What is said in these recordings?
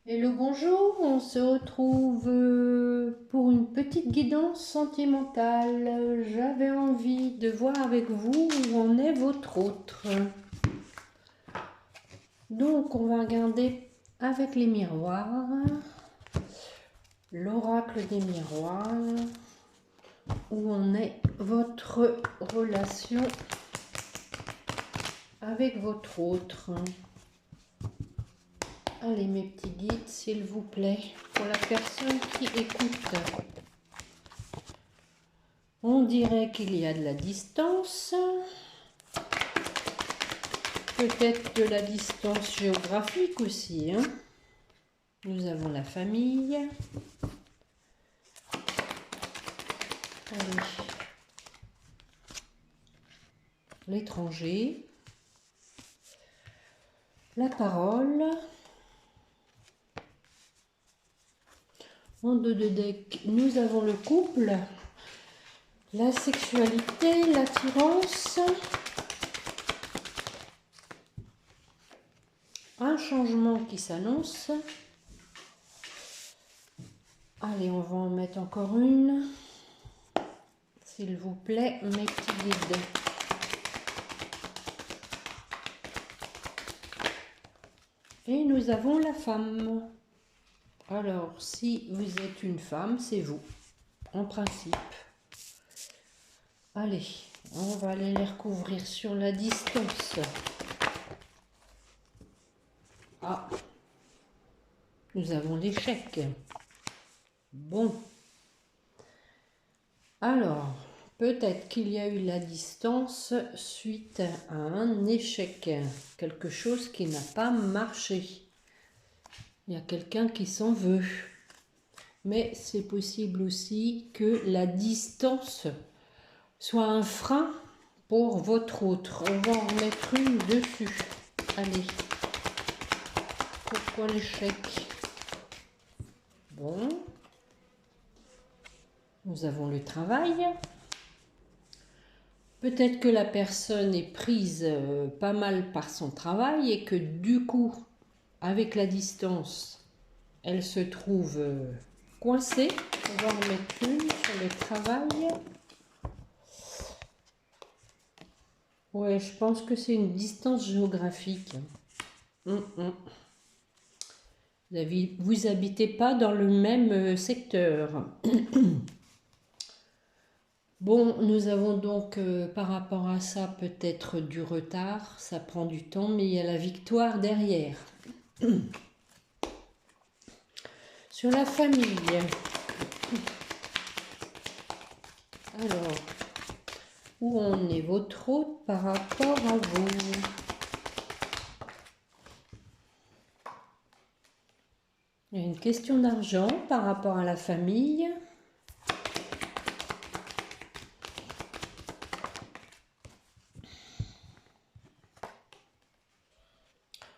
Hello, bonjour, on se retrouve pour une petite guidance sentimentale. J'avais envie de voir avec vous où en est votre autre. Donc, on va regarder avec les miroirs, l'oracle des miroirs, où en est votre relation avec votre autre. Allez, mes petits guides, s'il vous plaît, pour la personne qui écoute. On dirait qu'il y a de la distance, peut-être de la distance géographique aussi, hein. Nous avons la famille. Allez. L'étranger. La parole. En dos de deck, nous avons le couple, la sexualité, l'attirance, un changement qui s'annonce. Allez, on va en mettre encore une, s'il vous plaît, mes petits guides. Et nous avons la femme. Alors, si vous êtes une femme, c'est vous, en principe. Allez, on va aller les recouvrir sur la distance. Ah, nous avons l'échec. Bon. Alors, peut-être qu'il y a eu la distance suite à un échec. Quelque chose qui n'a pas marché. Il y a quelqu'un qui s'en veut. Mais c'est possible aussi que la distance soit un frein pour votre autre. On va en mettre une dessus. Allez. Pourquoi l'échec? Bon. Nous avons le travail. Peut-être que la personne est prise pas mal par son travail et que du coup, avec la distance, elle se trouve coincée. On va en mettre une sur le travail. Ouais, je pense que c'est une distance géographique. Vous habitez pas dans le même secteur. Bon, nous avons donc par rapport à ça peut-être du retard, ça prend du temps, mais il y a la victoire derrière. Sur la famille. Alors, où en est votre hôte par rapport à vous? Il y a une question d'argent par rapport à la famille.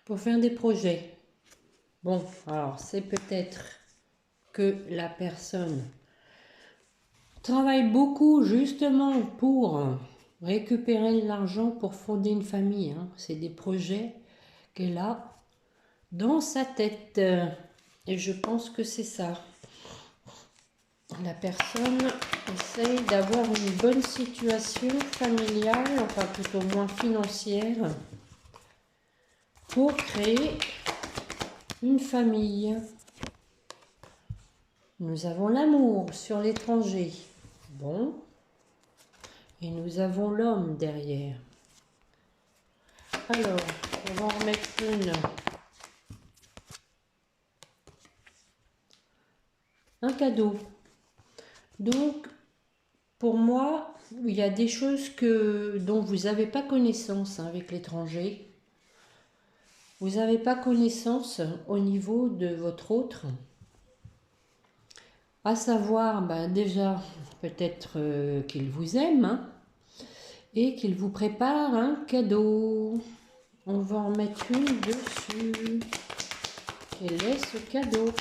Pour faire des projets. Bon, alors c'est peut-être que la personne travaille beaucoup justement pour récupérer de l'argent pour fonder une famille. Hein. C'est des projets qu'elle a dans sa tête. Et je pense que c'est ça. La personne essaye d'avoir une bonne situation familiale, enfin tout au moins financière, pour créer une famille. Nous avons l'amour sur l'étranger. Bon. Et nous avons l'homme derrière. Alors, on va en remettre une. Un cadeau. Donc, pour moi, il y a des choses dont vous n'avez pas connaissance avec l'étranger. Vous n'avez pas connaissance au niveau de votre autre. À savoir, déjà, peut-être qu'il vous aime, hein, et qu'il vous prépare un cadeau. On va en mettre une dessus. Quel est ce cadeau?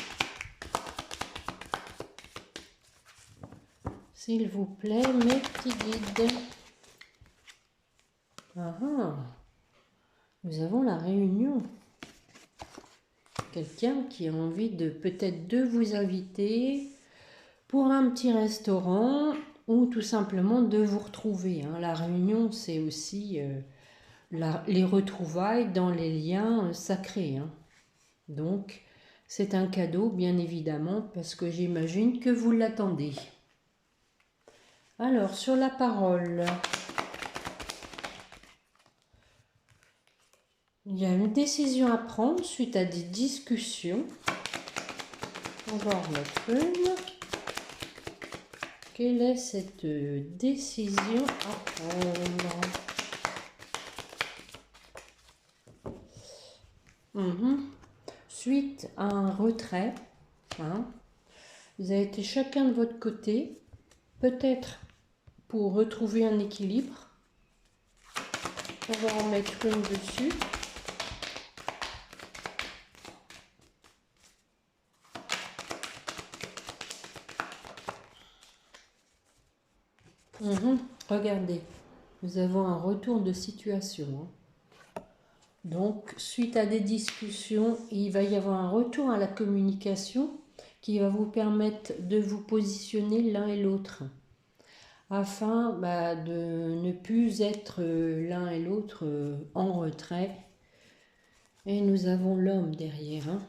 S'il vous plaît, mes petits guides. Ah, nous avons la réunion. quelqu'un qui a envie de peut-être de vous inviter pour un petit restaurant ou tout simplement de vous retrouver. Hein. La réunion, c'est aussi les retrouvailles dans les liens sacrés. Hein. Donc, c'est un cadeau, bien évidemment, parce que j'imagine que vous l'attendez. Alors, sur la parole, il y a une décision à prendre suite à des discussions. On va en remettre une. Quelle est cette décision à prendre? Suite à un retrait, hein, vous avez été chacun de votre côté, peut-être pour retrouver un équilibre. On va en mettre une dessus. Regardez, nous avons un retour de situation. Hein. Donc, suite à des discussions, il va y avoir un retour à la communication qui va vous permettre de vous positionner l'un et l'autre, afin de ne plus être l'un et l'autre en retrait. Et nous avons l'homme derrière, hein,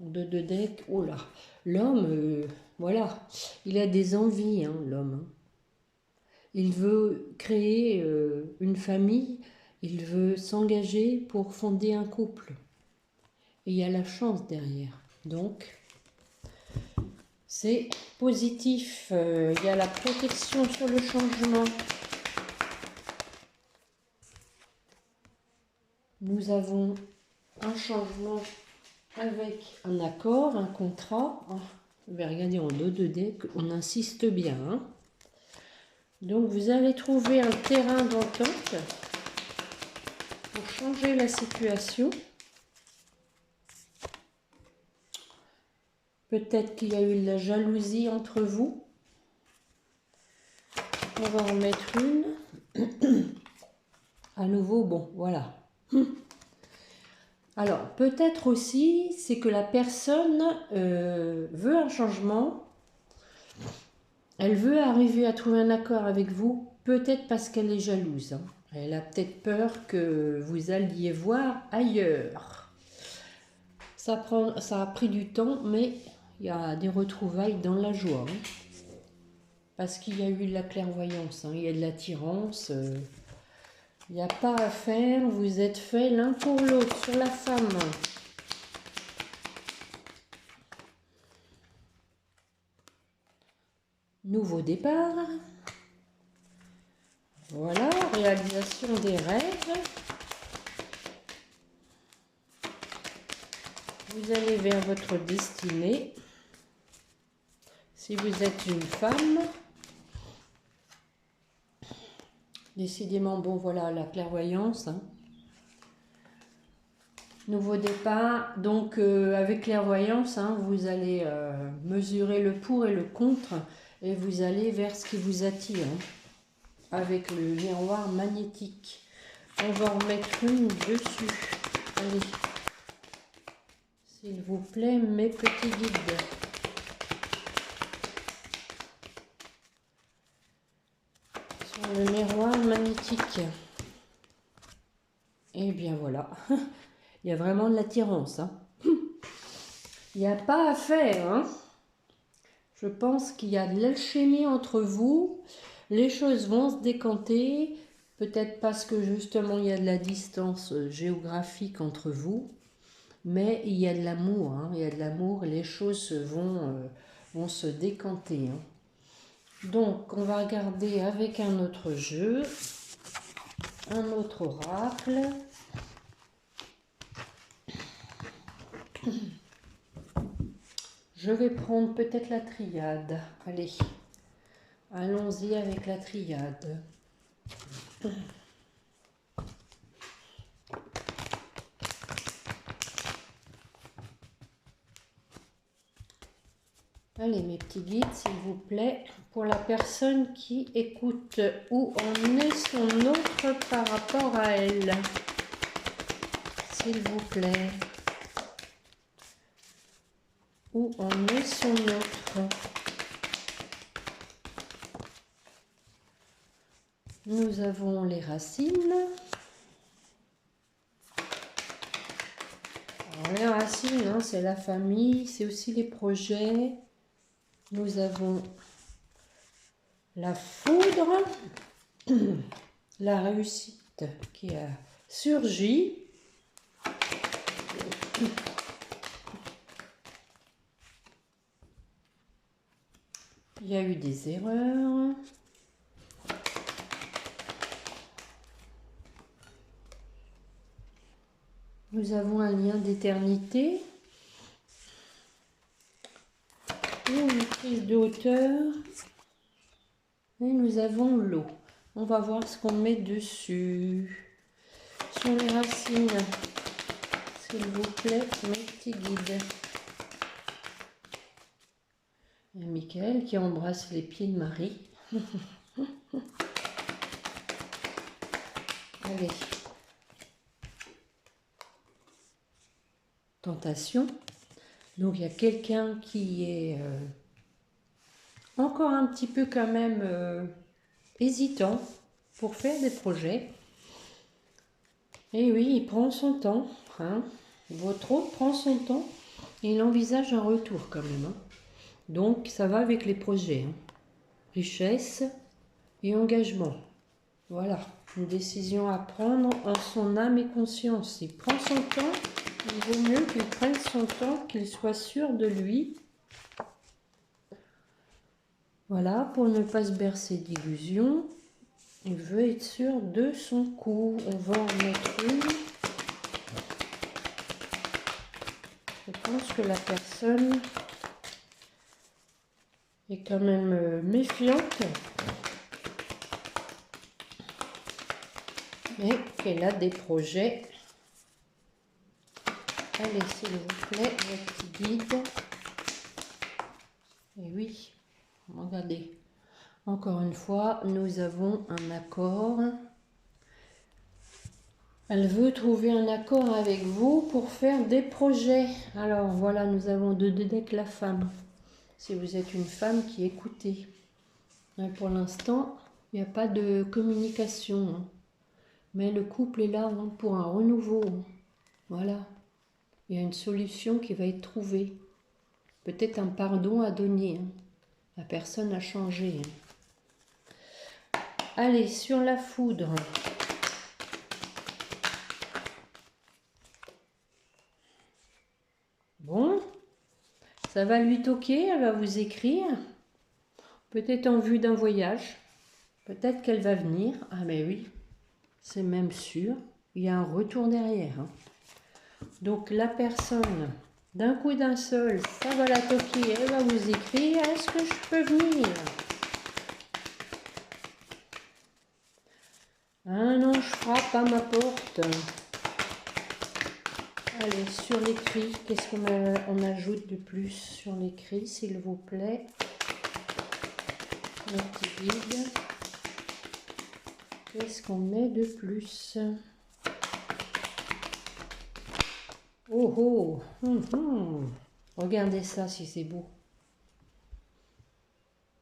de deux decks. Oh là, l'homme, voilà, il a des envies, hein, l'homme. Hein. Il veut créer une famille, il veut s'engager pour fonder un couple. Et il y a la chance derrière. Donc, c'est positif. Il y a la protection sur le changement. Nous avons un changement avec un accord, un contrat. Vous vais regarder en dos de deck, on insiste bien. Hein. Donc vous allez trouver un terrain d'entente pour changer la situation. Peut-être qu'il y a eu de la jalousie entre vous. On va en mettre une. À nouveau, bon, voilà. Alors, peut-être aussi, c'est que la personne veut un changement. Elle veut arriver à trouver un accord avec vous, peut-être parce qu'elle est jalouse. Hein. Elle a peut-être peur que vous alliez voir ailleurs. Ça a pris du temps, mais il y a des retrouvailles dans la joie. Hein. Parce qu'il y a eu de la clairvoyance, hein. Il y a de l'attirance. Il n'y a pas à faire, vous êtes faits l'un pour l'autre sur la femme. Nouveau départ. Voilà, réalisation des rêves. Vous allez vers votre destinée. Si vous êtes une femme, décidément, bon voilà, la clairvoyance. Hein. Nouveau départ, donc avec clairvoyance, hein, vous allez mesurer le pour et le contre et vous allez vers ce qui vous attire. Hein. Avec le miroir magnétique. On va en mettre une dessus. Allez. S'il vous plaît, mes petits guides. Sur le miroir magnétique. Et bien voilà. Il y a vraiment de l'attirance. Hein. Il n'y a pas à faire. Hein. Je pense qu'il y a de l'alchimie entre vous. Les choses vont se décanter, peut-être parce que justement il y a de la distance géographique entre vous, mais il y a de l'amour, hein, il y a de l'amour et les choses vont se décanter. Hein. Donc on va regarder avec un autre jeu, un autre oracle. Je vais prendre peut-être la triade. Allez. Allons-y avec la triade. Allez, mes petits guides, s'il vous plaît, pour la personne qui écoute, où en est son autre par rapport à elle. S'il vous plaît. où en est son autre. Nous avons les racines. Alors, les racines, hein, c'est la famille, c'est aussi les projets. Nous avons la foudre, la réussite qui a surgi. Il y a eu des erreurs. Nous avons un lien d'éternité. Une prise de hauteur. Et nous avons l'eau. On va voir ce qu'on met dessus. Sur les racines, s'il vous plaît, mes petits guides. Il y a Michael qui embrasse les pieds de Marie. Allez. Tentation. Donc il y a quelqu'un qui est encore un petit peu quand même hésitant pour faire des projets. Et oui, il prend son temps. Hein. Votre hôte prend son temps et il envisage un retour quand même. Hein. Donc ça va avec les projets. Hein. Richesse et engagement. Voilà, une décision à prendre en son âme et conscience. Il prend son temps, il vaut mieux qu'il prenne son temps, qu'il soit sûr de lui. Voilà, pour ne pas se bercer d'illusions. Il veut être sûr de son coup. On va en mettre une. Je pense que la personne est quand même méfiante. Mais qu'elle a des projets. Allez, s'il vous plaît, votre petit guide. Et oui, regardez. Encore une fois, nous avons un accord. Elle veut trouver un accord avec vous pour faire des projets. Alors voilà, nous avons deux decks la femme. Si vous êtes une femme qui écoutez. Et pour l'instant, il n'y a pas de communication. Hein. Mais le couple est là hein, pour un renouveau. Voilà. Il y a une solution qui va être trouvée. Peut-être un pardon à donner. Hein. La personne a changé. Hein. Allez, sur la foudre. Bon. Ça va lui toquer, elle va vous écrire. Peut-être en vue d'un voyage. Peut-être qu'elle va venir. Ah mais oui. C'est même sûr, il y a un retour derrière. Hein. Donc la personne, d'un coup d'un seul, ça va la toquer, elle va vous écrire, est-ce que je peux venir? Ah non, je frappe à ma porte. Allez, sur l'écrit, qu'est-ce qu'on ajoute de plus sur l'écrit, s'il vous plaît? Le petit guide. Qu'est-ce qu'on met de plus? Oh oh, regardez ça si c'est beau.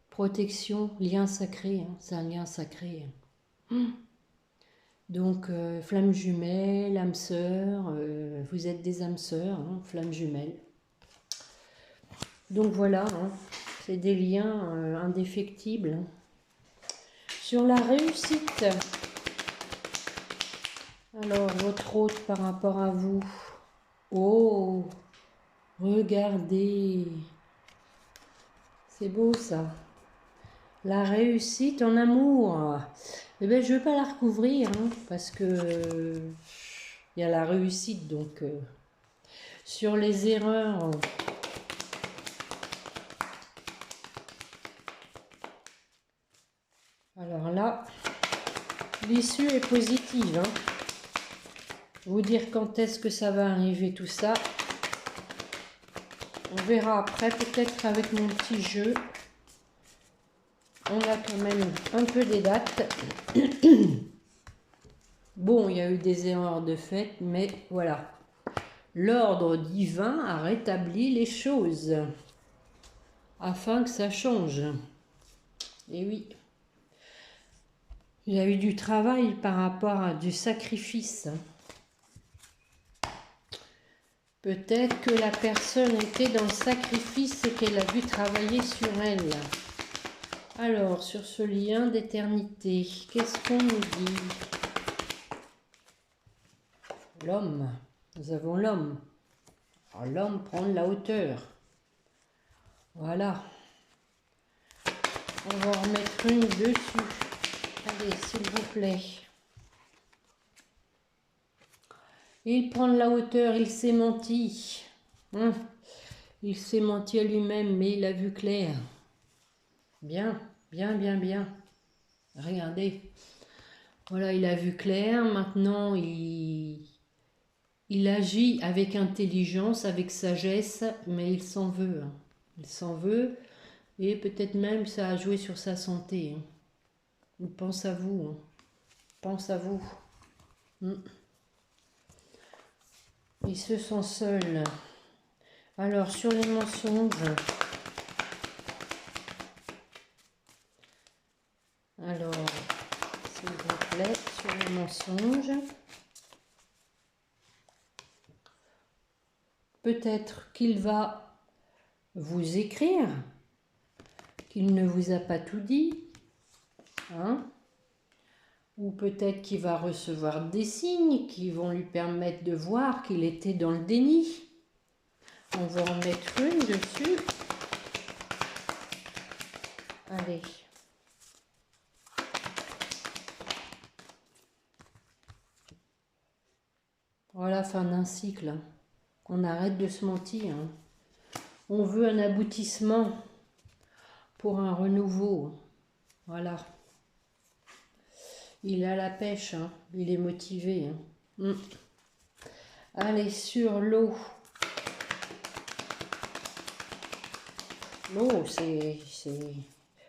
Protection, lien sacré, hein, c'est un lien sacré. Donc, flamme jumelle, âme sœur, vous êtes des âmes sœurs, hein, flamme jumelle. Donc voilà, hein, c'est des liens indéfectibles. Sur la réussite, alors votre hôte par rapport à vous, oh, regardez, c'est beau ça. La réussite en amour. Eh bien, je ne vais pas la recouvrir, hein, parce que il y a la réussite, donc sur les erreurs. Alors là, l'issue est positive. Hein. Vous dire quand est-ce que ça va arriver tout ça. On verra après, peut-être avec mon petit jeu. On a quand même un peu des dates. Bon, il y a eu des erreurs de fait, mais voilà. l'ordre divin a rétabli les choses afin que ça change. Et oui, il y a eu du travail par rapport à du sacrifice. Peut-être que la personne était dans le sacrifice et qu'elle a dû travailler sur elle. Alors, sur ce lien d'éternité, qu'est-ce qu'on nous dit? L'homme. Nous avons l'homme. Alors, l'homme prend de la hauteur. Voilà. On va en remettre une dessus. Allez, s'il vous plaît. Il prend de la hauteur, il s'est menti. Il s'est menti à lui-même, mais il a vu clair. Bien, bien, bien, bien. Regardez. Voilà, il a vu clair. Maintenant, il agit avec intelligence, avec sagesse, mais il s'en veut. Il s'en veut. Et peut-être même ça a joué sur sa santé. Il pense à vous. Pense à vous. Il se sent seul. Alors, sur les mensonges. Alors, s'il vous plaît, sur les mensonges. Peut-être qu'il va vous écrire, qu'il ne vous a pas tout dit. Ou peut-être qu'il va recevoir des signes qui vont lui permettre de voir qu'il était dans le déni. On va en mettre une dessus. Allez. Voilà, fin d'un cycle. On arrête de se mentir. On veut un aboutissement pour un renouveau. Voilà. Il a la pêche, il est motivé. Allez, sur l'eau. L'eau,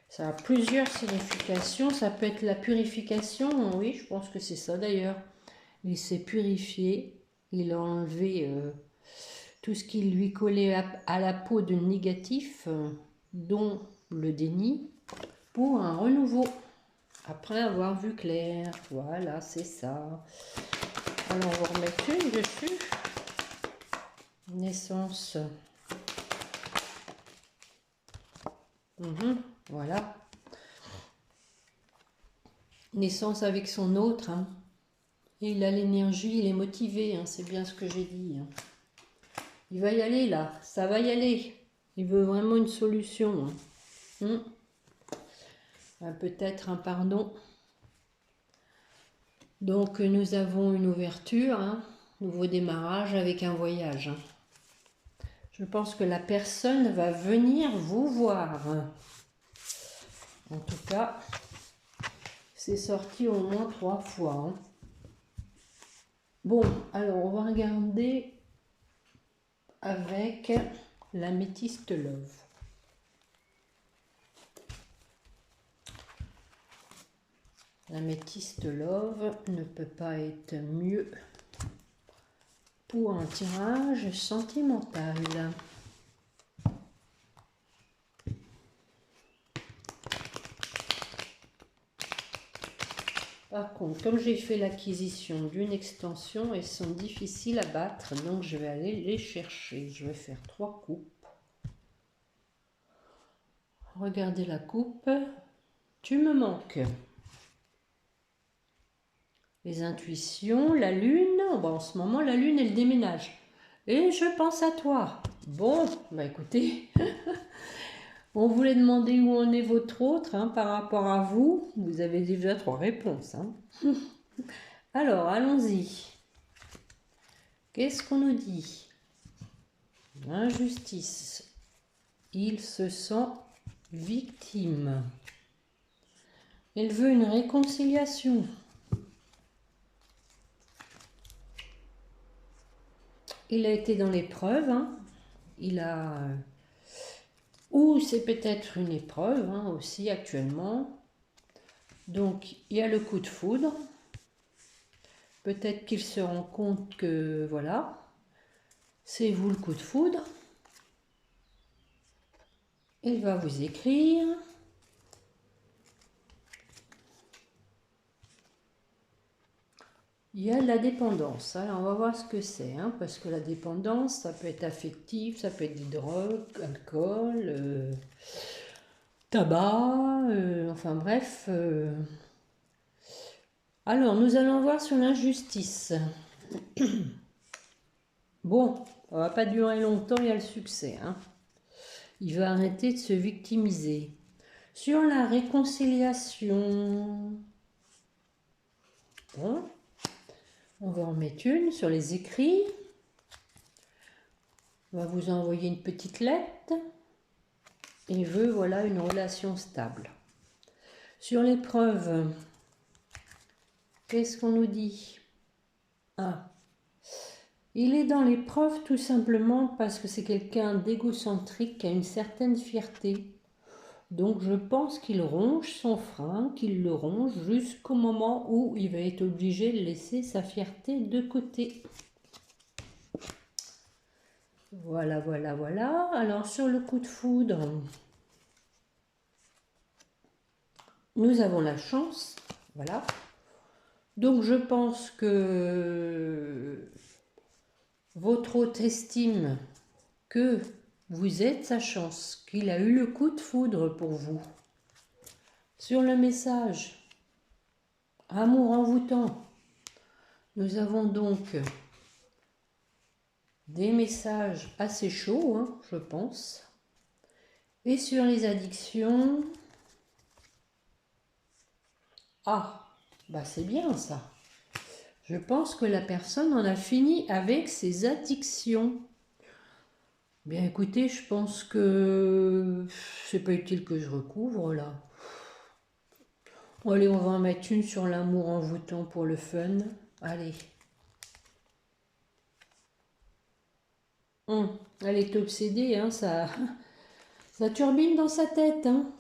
ça a plusieurs significations. Ça peut être la purification, oui, je pense que c'est ça d'ailleurs. Il s'est purifié, il a enlevé tout ce qui lui collait à la peau de négatif, dont le déni, pour un renouveau. Après avoir vu clair, voilà, c'est ça. Alors, on va remettre une dessus. Naissance. Voilà. Naissance avec son autre. Et il a l'énergie, il est motivé, c'est bien ce que j'ai dit. Il va y aller là, ça va y aller. Il veut vraiment une solution. Peut-être un pardon. Donc nous avons une ouverture, nouveau démarrage avec un voyage. Je pense que la personne va venir vous voir. En tout cas, c'est sorti au moins 3 fois. Bon, alors on va regarder avec l'améthyste love. L'améthyste love ne peut pas être mieux pour un tirage sentimental. Par contre, comme j'ai fait l'acquisition d'une extension, elles sont difficiles à battre, donc je vais aller les chercher. Je vais faire 3 coupes. Regardez la coupe. Tu me manques. Les intuitions, la lune. Bon, en ce moment, la lune, elle déménage. Et je pense à toi. Bon, bah écoutez, on voulait demander où en est votre autre par rapport à vous. Vous avez déjà 3 réponses. Alors, allons-y. Qu'est-ce qu'on nous dit? Injustice. Il se sent victime. Elle veut une réconciliation. Il a été dans l'épreuve. Il a... Ou c'est peut-être une épreuve aussi actuellement. Donc, il y a le coup de foudre. Peut-être qu'il se rend compte que, voilà, c'est vous le coup de foudre. Il va vous écrire. Il y a la dépendance. Alors, on va voir ce que c'est, hein, parce que la dépendance, ça peut être affectif, ça peut être des drogues, alcool, tabac, enfin bref. Alors, nous allons voir sur l'injustice. Bon, ça va pas durer longtemps, il y a le succès, hein. Il va arrêter de se victimiser. Sur la réconciliation, bon, on va en mettre une sur les écrits. On va vous envoyer une petite lettre. Et veut, voilà, une relation stable. Sur l'épreuve, qu'est-ce qu'on nous dit? Ah, il est dans l'épreuve tout simplement parce que c'est quelqu'un d'égocentrique qui a une certaine fierté. Donc je pense qu'il ronge son frein, qu'il le ronge jusqu'au moment où il va être obligé de laisser sa fierté de côté. Voilà, voilà, voilà. Alors sur le coup de foudre, nous avons la chance, voilà. Donc je pense que votre hôte estime que vous êtes sa chance, qu'il a eu le coup de foudre pour vous. Sur le message, amour envoûtant, nous avons donc des messages assez chauds, hein, je pense. Et sur les addictions, ah, bah c'est bien ça. Je pense que la personne en a fini avec ses addictions. Bien écoutez, je pense que c'est pas utile que je recouvre là. Allez, on va en mettre une sur l'amour envoûtant pour le fun. Allez. Elle est obsédée, hein, ça turbine dans sa tête. Hein.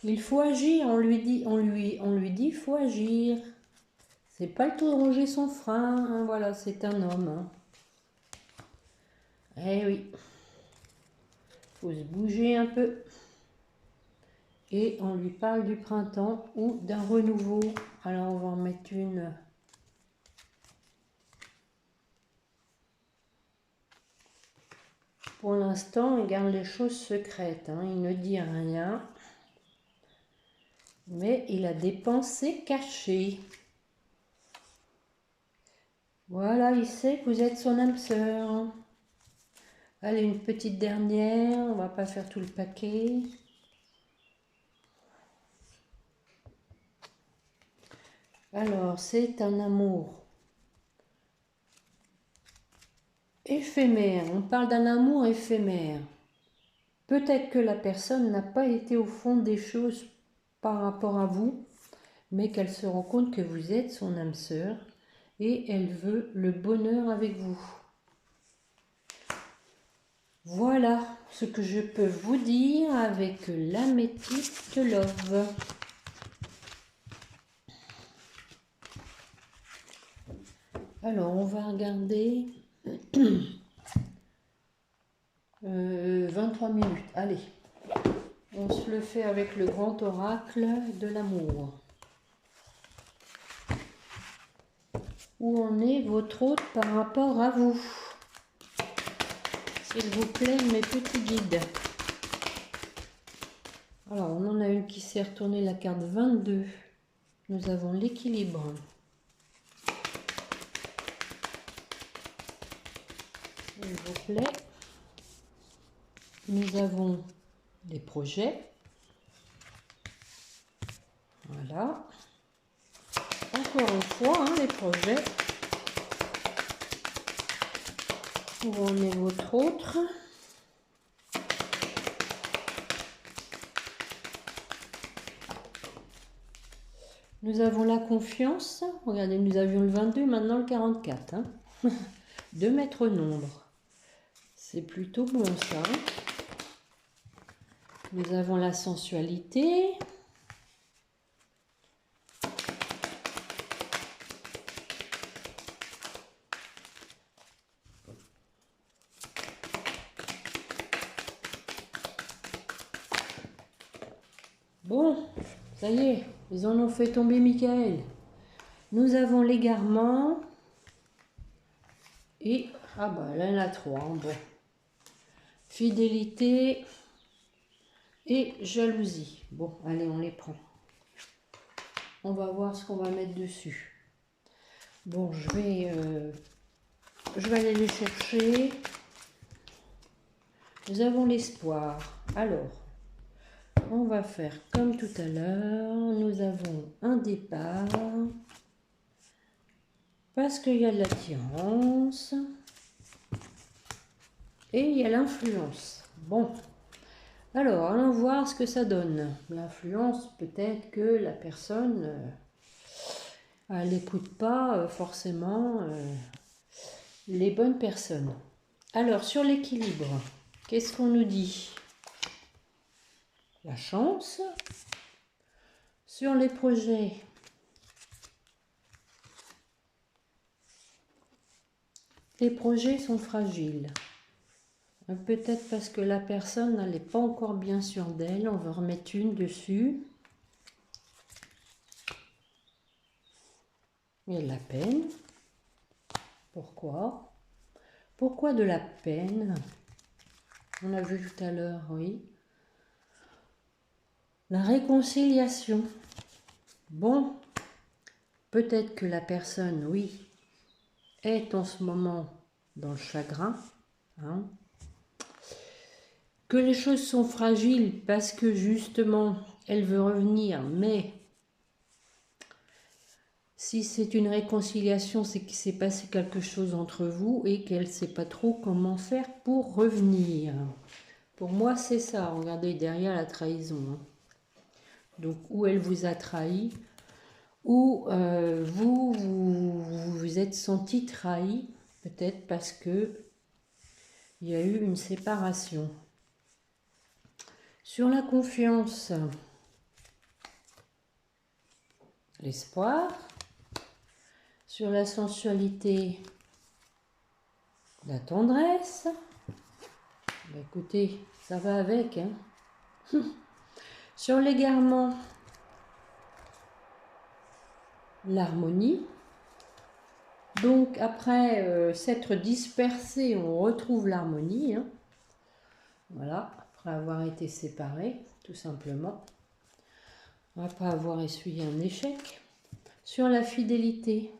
Il faut agir, on lui dit, faut agir. C'est pas le tout de ronger son frein, hein, voilà, c'est un homme. Hein. Eh oui. Faut se bouger un peu. Et on lui parle du printemps ou d'un renouveau. Alors on va en mettre une. Pour l'instant, il garde les choses secrètes. Hein. Il ne dit rien. Mais il a des pensées cachées. Voilà, il sait que vous êtes son âme sœur. Allez, une petite dernière. On va pas faire tout le paquet. Alors, c'est un amour éphémère. On parle d'un amour éphémère. Peut-être que la personne n'a pas été au fond des choses par rapport à vous, mais qu'elle se rend compte que vous êtes son âme sœur et elle veut le bonheur avec vous. Voilà ce que je peux vous dire avec l'améthyste love. Alors, on va regarder 23 minutes. Allez, on se le fait avec le grand oracle de l'amour. Où en est votre hôte par rapport à vous? S'il vous plaît, mes petits guides. Alors, on en a une qui s'est retournée, la carte 22. Nous avons l'équilibre. S'il vous plaît. Nous avons des projets. Voilà. Encore une fois, hein, les projets. Où en est votre autre? Nous avons la confiance. Regardez, nous avions le 22, maintenant le 44. Hein. 2 mètres nombre. C'est plutôt bon ça. Nous avons la sensualité. Bon, ça y est, ils en ont fait tomber Michael. Nous avons l'égarement. Et, ah bah là, il y en a trois. Hein, bon. Fidélité et jalousie. Bon, allez, on les prend. On va voir ce qu'on va mettre dessus. Bon, je vais aller les chercher. Nous avons l'espoir. Alors, on va faire comme tout à l'heure. Nous avons un départ. Parce qu'il y a de l'attirance. Et il y a l'influence. Bon. Alors, allons voir ce que ça donne. L'influence, peut-être que la personne, elle n'écoute pas forcément les bonnes personnes. Alors, sur l'équilibre, qu'est-ce qu'on nous dit? La chance. Sur les projets, les projets sont fragiles. Peut-être parce que la personne n'est pas encore bien sûre d'elle. On va remettre une dessus. Il y a de la peine. Pourquoi? Pourquoi de la peine? On a vu tout à l'heure, oui. La réconciliation. Bon, peut-être que la personne, oui, est en ce moment dans le chagrin. Hein, que les choses sont fragiles parce que justement, elle veut revenir, mais si c'est une réconciliation, c'est qu'il s'est passé quelque chose entre vous et qu'elle ne sait pas trop comment faire pour revenir. Pour moi, c'est ça. Regardez derrière la trahison. Hein. Donc, où elle vous a trahi, ou vous êtes senti trahi, peut-être parce que il y a eu une séparation. Sur la confiance, l'espoir. Sur la sensualité, la tendresse. Bah, écoutez, ça va avec. Hein. Sur l'égarement, l'harmonie. Donc après s'être dispersé, on retrouve l'harmonie. Hein. Voilà, après avoir été séparés, tout simplement. Après avoir essuyé un échec. Sur la fidélité.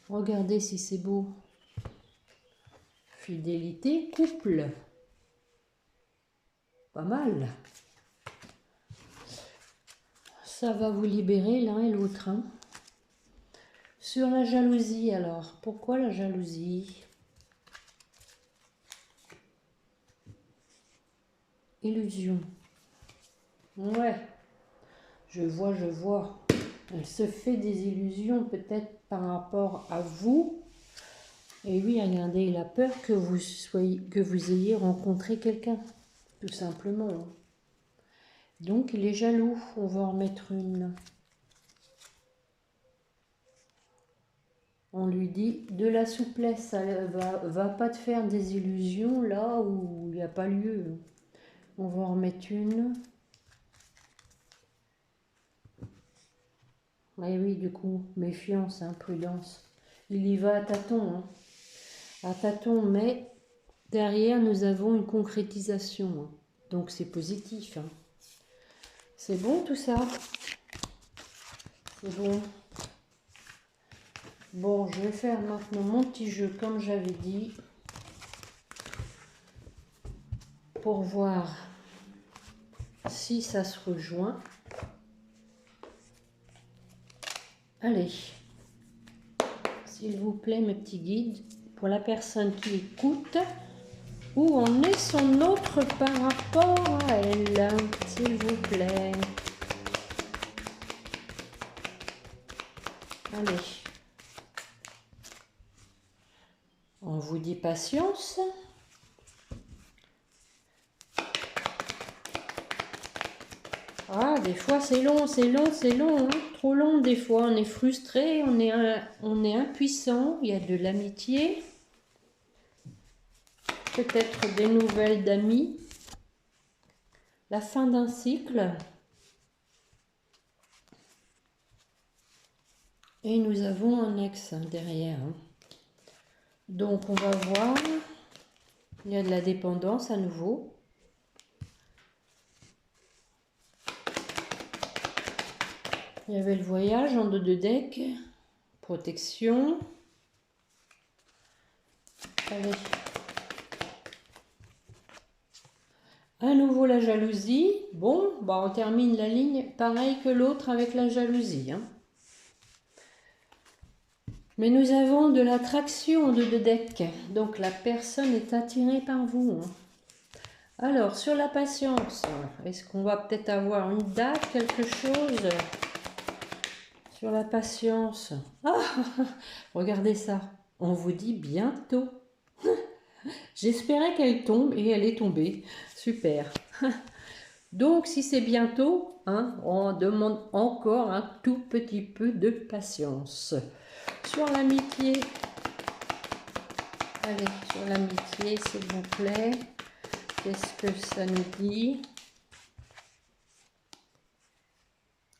Regardez si c'est beau. Fidélité, couple. Pas mal. Ça va vous libérer l'un et l'autre. Hein. Sur la jalousie alors, pourquoi la jalousie? Illusion. Ouais, je vois. Elle se fait des illusions peut-être par rapport à vous. Et oui, regardez, il a peur que vous ayez rencontré quelqu'un, tout simplement. Donc il est jaloux, on va en mettre une. On lui dit de la souplesse, ça va pas te faire des illusions là où il n'y a pas lieu. On va en remettre une. Et oui, du coup, méfiance, hein, prudence. Il y va à tâtons. Hein. À tâtons, mais derrière, nous avons une concrétisation. Hein. Donc, c'est positif. Hein. C'est bon tout ça? C'est bon. Bon, je vais faire maintenant mon petit jeu, comme j'avais dit, pour voir si ça se rejoint. Allez, s'il vous plaît, mes petits guides, pour la personne qui écoute, où en est son autre par rapport à elle, s'il vous plaît. Allez. On vous dit patience. Ah, des fois c'est long. Hein. Trop long des fois. On est frustré, on est impuissant. Il y a de l'amitié. Peut-être des nouvelles d'amis. la fin d'un cycle. Et nous avons un ex derrière. Donc on va voir. Il y a de la dépendance à nouveau. Il y avait le voyage en dos de deck. Protection. Allez. À nouveau la jalousie. Bon, bah on termine la ligne pareil que l'autre avec la jalousie. Hein. Mais nous avons de l'attraction de deck. Donc la personne est attirée par vous. Hein. Alors, sur la patience, est-ce qu'on va peut-être avoir une date, quelque chose sur la patience? Ah, regardez ça. On vous dit bientôt. J'espérais qu'elle tombe et elle est tombée. Super. Donc, si c'est bientôt, hein, on demande encore un tout petit peu de patience. Sur l'amitié, allez, sur l'amitié, s'il vous plaît, qu'est-ce que ça nous dit?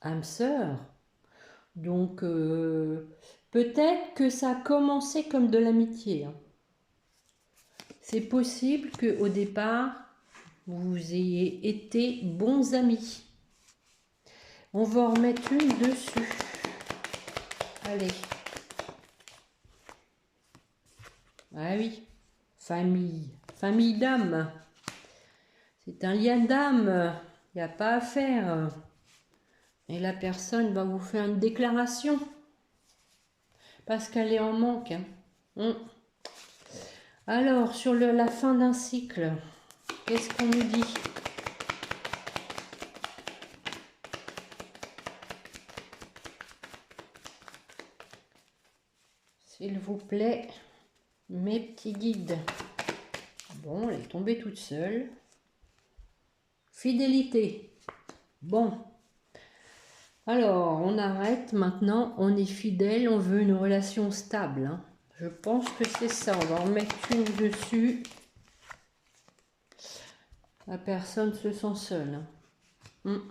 Âme sœur. Donc, peut-être que ça a commencé comme de l'amitié. Hein. C'est possible qu'au départ, vous ayez été bons amis. On va en remettre une dessus. Allez. Ah oui, famille. Famille d'âme. C'est un lien d'âme. Il n'y a pas à faire. Et la personne va vous faire une déclaration. Parce qu'elle est en manque. Hein. Alors, sur la fin d'un cycle, qu'est-ce qu'on nous dit? S'il vous plaît, mes petits guides. Bon, elle est tombée toute seule. Fidélité. Bon. Alors, on arrête maintenant. On est fidèle. On veut une relation stable. Hein. Je pense que c'est ça. On va en mettre une dessus. La personne se sent seule. Hein.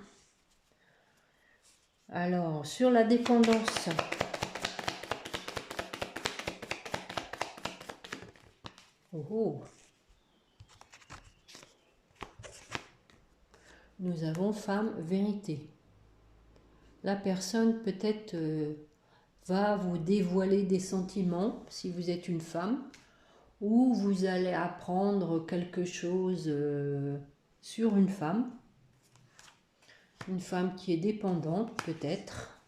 Alors, sur la dépendance. Oh. Nous avons femme, vérité. La personne peut-être va vous dévoiler des sentiments si vous êtes une femme, ou vous allez apprendre quelque chose sur une femme qui est dépendante peut-être.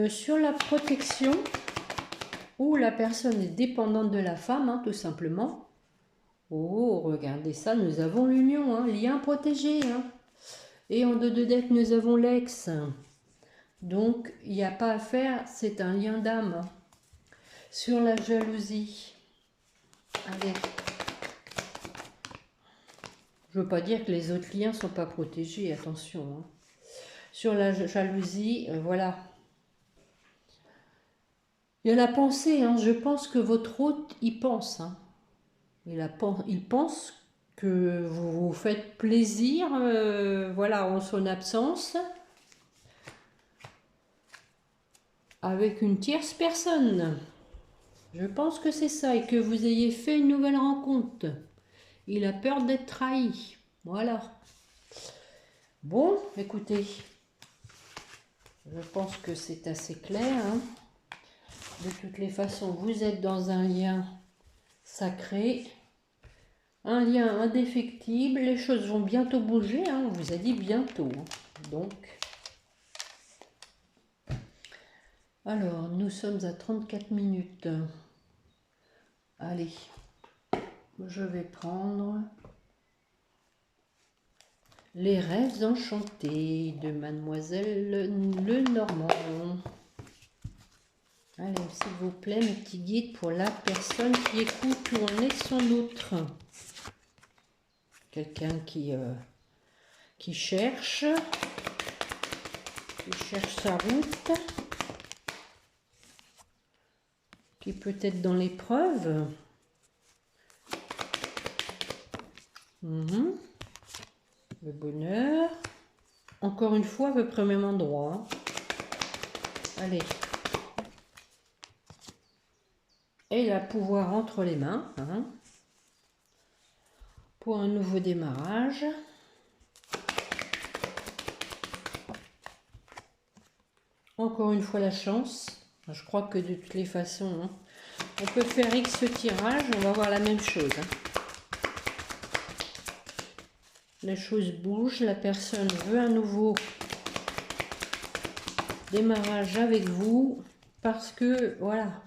Sur la protection, où la personne est dépendante de la femme, hein, tout simplement. Oh, regardez ça, nous avons l'union, hein, lien protégé. Hein. Et en dos de deck, nous avons l'ex. Donc, il n'y a pas à faire, c'est un lien d'âme. Sur la jalousie. Allez. Je ne veux pas dire que les autres liens ne sont pas protégés, attention. Hein. Sur la jalousie, voilà. Il y a la pensée, hein, je pense que votre hôte y pense. Hein. Il pense que vous vous faites plaisir, voilà, en son absence, avec une tierce personne. Je pense que c'est ça, et que vous ayez fait une nouvelle rencontre. Il a peur d'être trahi. Voilà. Bon, écoutez, je pense que c'est assez clair. Hein. De toutes les façons, vous êtes dans un lien sacré. Un lien indéfectible, les choses vont bientôt bouger, hein, on vous a dit bientôt. Donc, alors, nous sommes à 34 minutes. Allez, je vais prendre les rêves enchantés de Mademoiselle Lenormand. Allez, s'il vous plaît, mes petits guides pour la personne qui écoute où en est son autre. Quelqu'un qui cherche sa route, qui peut être dans l'épreuve. le bonheur. Encore une fois, à peu près au même endroit. Hein. Allez. Et la pouvoir entre les mains. Hein, pour un nouveau démarrage. Encore une fois la chance. Je crois que de toutes les façons, hein, on peut faire X tirage, on va voir la même chose. Hein. Les choses bougent, la personne veut un nouveau démarrage avec vous parce que, voilà,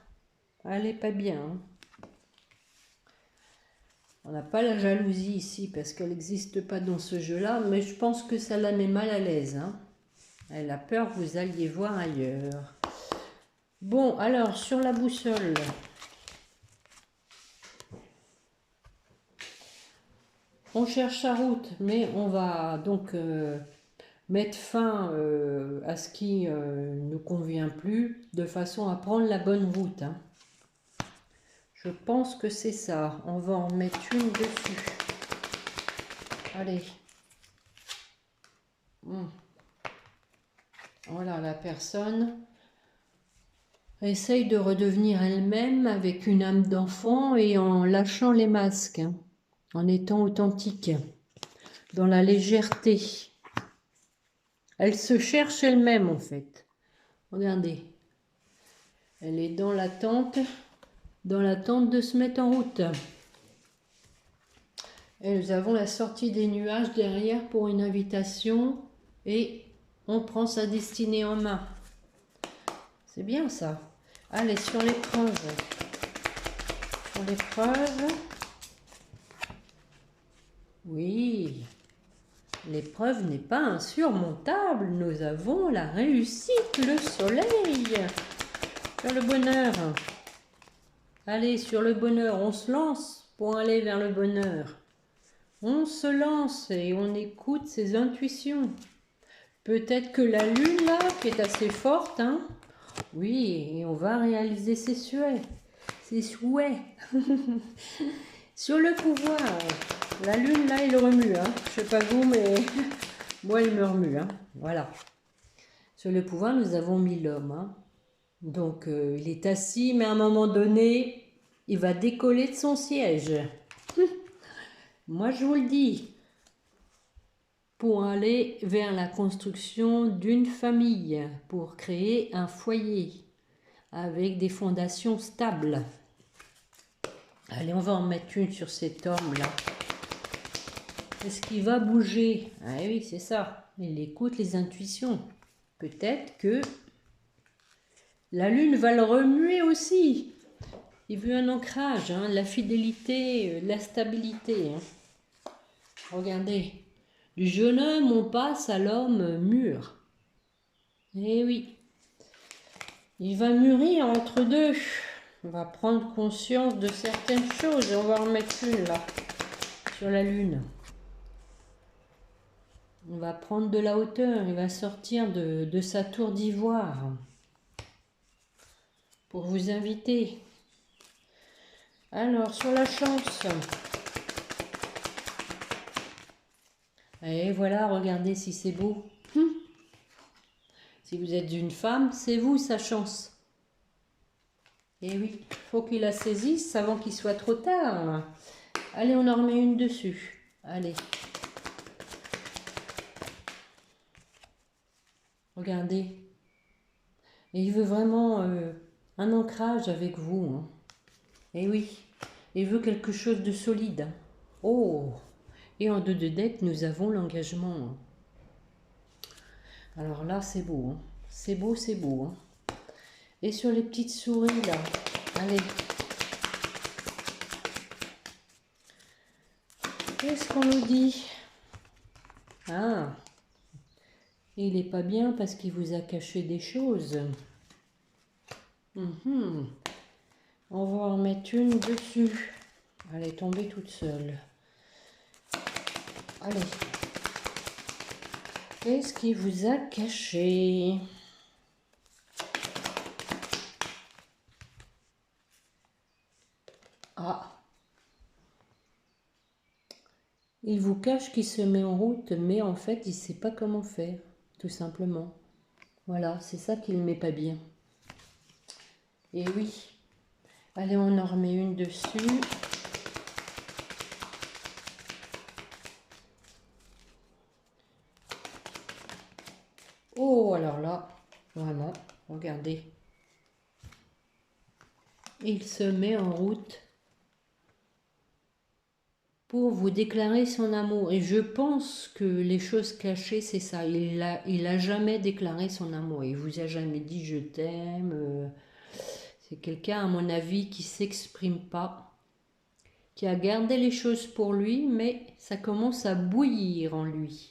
elle n'est pas bien. Hein. On n'a pas la jalousie ici parce qu'elle n'existe pas dans ce jeu-là, mais je pense que ça la met mal à l'aise. Hein. Elle a peur que vous alliez voir ailleurs. Bon, alors, sur la boussole. On cherche sa route, mais on va donc mettre fin à ce qui ne nous convient plus, de façon à prendre la bonne route. Hein. Je pense que c'est ça. On va en mettre une dessus. Allez. Voilà, la personne essaye de redevenir elle-même avec une âme d'enfant et en lâchant les masques, hein, en étant authentique, dans la légèreté. Elle se cherche elle-même en fait. Regardez. Elle est dans l'attente de se mettre en route. Et nous avons la sortie des nuages derrière pour une invitation et on prend sa destinée en main. C'est bien ça. Allez, sur l'épreuve. Sur l'épreuve. Oui. L'épreuve n'est pas insurmontable. Nous avons la réussite, le soleil. Sur le bonheur. Allez, sur le bonheur, on se lance pour aller vers le bonheur. On se lance et on écoute ses intuitions. Peut-être que la lune, là, qui est assez forte, hein, oui, et on va réaliser ses souhaits. Ses souhaits. Sur le pouvoir, la lune, là, il remue. Hein. Je sais pas vous, mais moi, il me remue. Hein. Voilà. Sur le pouvoir, nous avons mis l'homme. Hein. Donc, il est assis, mais à un moment donné, il va décoller de son siège. Moi, je vous le dis. Pour aller vers la construction d'une famille, pour créer un foyer avec des fondations stables. Allez, on va en mettre une sur cet homme-là. Est-ce qu'il va bouger? Ah oui, c'est ça. Il écoute les intuitions. Peut-être que la lune va le remuer aussi. Il veut un ancrage, hein, la fidélité, la stabilité. Hein. Regardez. Du jeune homme, on passe à l'homme mûr. Eh oui. Il va mûrir entre deux. On va prendre conscience de certaines choses. On va en mettre une là, sur la lune. On va prendre de la hauteur. Il va sortir de sa tour d'ivoire. Pour vous inviter. Alors, sur la chance. Et voilà, regardez si c'est beau. Si vous êtes une femme, c'est vous sa chance. Et oui, il faut qu'il la saisisse avant qu'il soit trop tard. Allez, on en remet une dessus. Allez. Regardez. Et il veut vraiment un ancrage avec vous. Hein. Et oui, il veut quelque chose de solide. Oh! Et en deux de deck, nous avons l'engagement. Alors là, c'est beau. Hein. C'est beau, c'est beau. Hein. Et sur les petites souris, là. Allez. Qu'est-ce qu'on nous dit? Ah. Il n'est pas bien parce qu'il vous a caché des choses. On va en mettre une dessus. Elle est tombée toute seule. Allez. Qu'est-ce qui vous a caché? Ah. Il vous cache qu'il se met en route, mais en fait, il ne sait pas comment faire, tout simplement. Voilà, c'est ça qui ne le met pas bien. Et oui. Allez, on en remet une dessus. Oh, alors là, vraiment, regardez. Il se met en route pour vous déclarer son amour. Et je pense que les choses cachées, c'est ça. Il a jamais déclaré son amour. Il vous a jamais dit je t'aime. C'est quelqu'un, à mon avis, qui s'exprime pas, qui a gardé les choses pour lui, mais ça commence à bouillir en lui.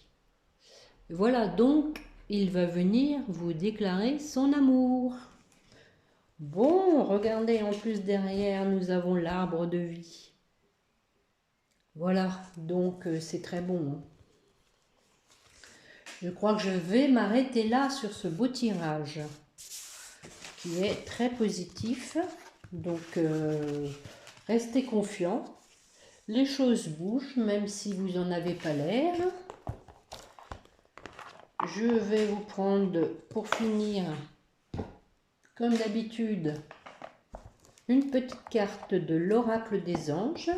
Voilà, donc il va venir vous déclarer son amour. Bon, regardez, en plus derrière, nous avons l'arbre de vie. Voilà, donc c'est très bon. Hein. Je crois que je vais m'arrêter là sur ce beau tirage qui est très positif. Donc, restez confiants. Les choses bougent, même si vous n'en avez pas l'air. Je vais vous prendre, pour finir, comme d'habitude, une petite carte de l'oracle des anges.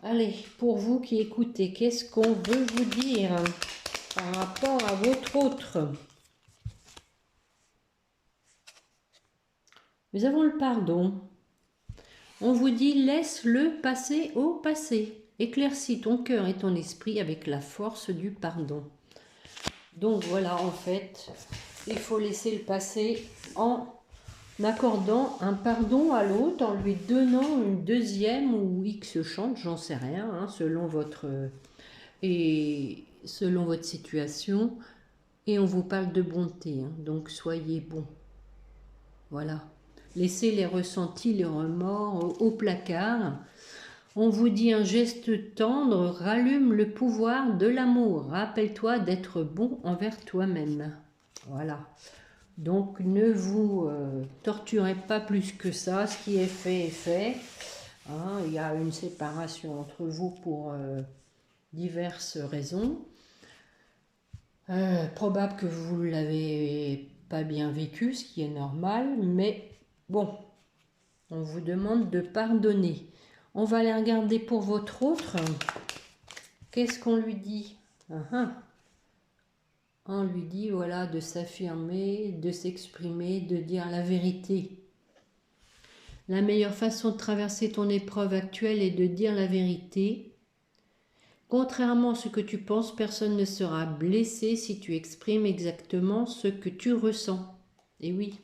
Allez, pour vous qui écoutez, qu'est-ce qu'on veut vous dire par rapport à votre autre? Nous avons le pardon. On vous dit, laisse-le passer au passé. Éclaircis ton cœur et ton esprit avec la force du pardon. Donc voilà, en fait, il faut laisser le passé en accordant un pardon à l'autre, en lui donnant une deuxième ou X chance, j'en sais rien, hein, selon votre situation. Et on vous parle de bonté, hein, donc soyez bon. Voilà. Laissez les ressentis, les remords au placard. On vous dit un geste tendre, rallume le pouvoir de l'amour. Rappelle-toi d'être bon envers toi-même. Voilà. Donc ne vous torturez pas plus que ça. Ce qui est fait est fait. Hein, il y a une séparation entre vous pour diverses raisons. Probable que vous ne l'avez pas bien vécu, ce qui est normal. Mais bon, on vous demande de pardonner. On va aller regarder pour votre autre. Qu'est-ce qu'on lui dit? On lui dit, voilà, de s'affirmer, de s'exprimer, de dire la vérité. La meilleure façon de traverser ton épreuve actuelle est de dire la vérité. Contrairement à ce que tu penses, personne ne sera blessé si tu exprimes exactement ce que tu ressens. Et oui,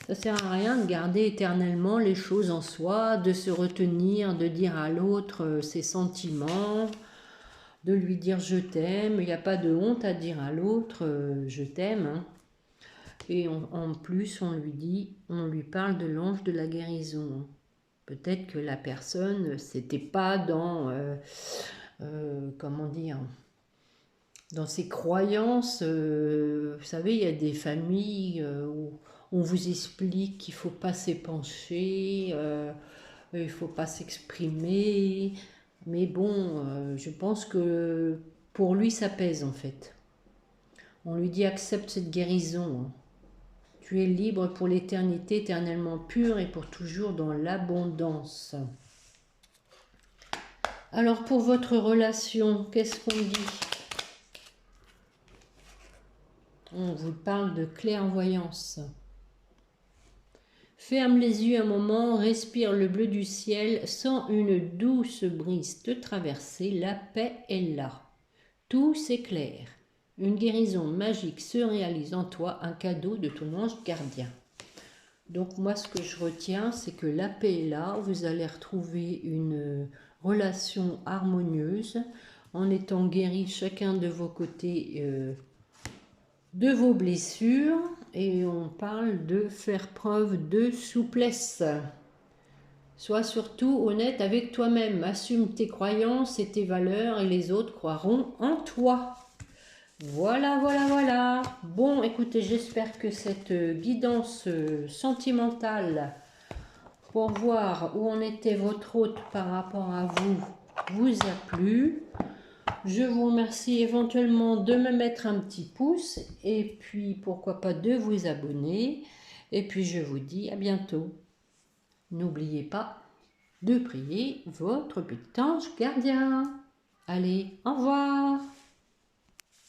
ça ne sert à rien de garder éternellement les choses en soi, de se retenir, de dire à l'autre ses sentiments, de lui dire je t'aime. Il n'y a pas de honte à dire à l'autre je t'aime. Hein. Et en plus, on lui parle de l'ange de la guérison. Peut-être que la personne, c'était pas dans, comment dire, dans ses croyances. Vous savez, il y a des familles où on vous explique qu'il ne faut pas s'épancher, il ne faut pas s'exprimer. Mais bon, je pense que pour lui, ça pèse en fait. On lui dit accepte cette guérison. Tu es libre pour l'éternité, éternellement pur et pour toujours dans l'abondance. Alors pour votre relation, qu'est-ce qu'on dit? On vous parle de clairvoyance. Ferme les yeux un moment, respire le bleu du ciel, sens une douce brise te traverser, la paix est là. Tout s'éclaire. Une guérison magique se réalise en toi, un cadeau de ton ange gardien. Donc moi, ce que je retiens, c'est que la paix est là. Vous allez retrouver une relation harmonieuse en étant guéris chacun de vos côtés de vos blessures. Et on parle de faire preuve de souplesse. Sois surtout honnête avec toi-même. Assume tes croyances et tes valeurs et les autres croiront en toi. Voilà, voilà, voilà. Bon, écoutez, j'espère que cette guidance sentimentale pour voir où en était votre hôte par rapport à vous vous a plu. Je vous remercie éventuellement de me mettre un petit pouce et puis pourquoi pas de vous abonner. Et puis je vous dis à bientôt. N'oubliez pas de prier votre petit ange gardien. Allez, au revoir.